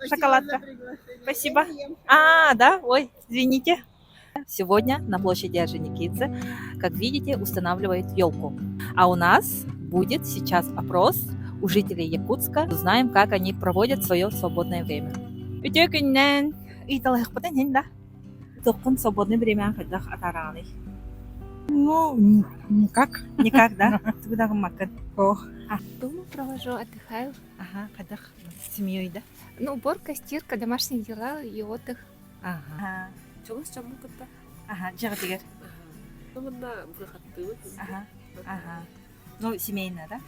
Шоколадка. Спасибо. Да? Ой, извините. Сегодня на площади Орджоникидзе, как видите, устанавливают елку. А у нас будет сейчас опрос у жителей Якутска. Узнаем, как они проводят свое свободное время. Өтөкүннен ыйталыхпытын хен да. Токун свободное время кайдах атараны. Ну, никак. Никак, да? Тогда макан. Дома провожу, отдыхаю. Ага, кайдах с семьей, да? Ну, уборка, стирка, домашние дела и отдых. Ага. Чоңыз чаму кытта. Ага, жагатыгер. Мында быхаттыбыт. Ага. Ну, семейная, да?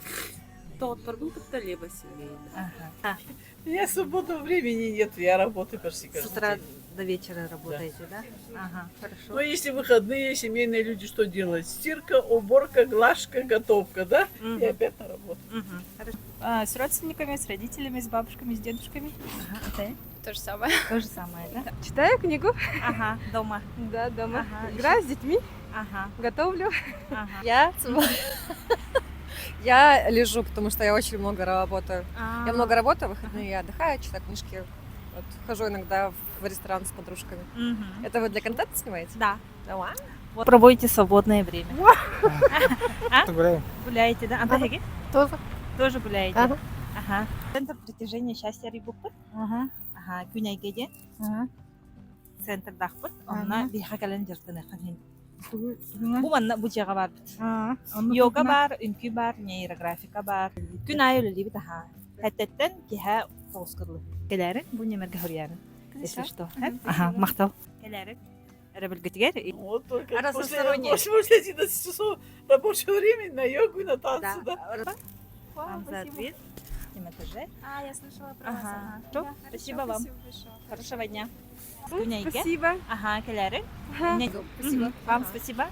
Тооттордун кытта либо семейный. Ага. У меня свободного времени нет, я работаю почти С каждый утра день. до вечера работаете, да? Ага, Но хорошо. если выходные, семейные люди что делают? Стирка, уборка, глажка, готовка, да? И опять на работу. Хорошо. С родственниками, с родителями, с бабушками, с дедушками. Ага, а ты? То же самое. То же самое, да? Читаю книгу. Ага, дома. Да, дома. Ага, Играю с детьми, Ага, готовлю. ага. Я лежу, потому что я очень много работаю. А, Я много работаю, в выходные я отдыхаю, читаю книжки. Вот, хожу иногда в ресторан с подружками. мгм. Это вы для контента снимаете? Да. Да. Вот проводите свободное время. Гуляем. Гуляете, да? Антахеги? Тоже. Тоже гуляете? Ага. Ага. Центр притяжения счастья Рибуппут. Ага. Күнәйгеде. Центр дахпыт. Онна бихакален жыртыны ханин. Бу манна бу жага бар бит. Йога бар, үнкү бар, нейрографика бар. Күн ай өлүли бит аха. Хәттәттән киһә тоскырлы. Келәрен бу немерге хөрьяны. Если что. Ага, мактал. Келәрен. Рабелгетигер. Вот только Разностороннее. после 11 часов рабочего времени на йогу и на танцы, да? Вам за ответ. Дематаже. Я слышала про Ага. Что? Спасибо вам. большое. Хорошего дня. Күнәйге. Спасибо. Ага, келәрен. Ага. Спасибо. Вам спасибо.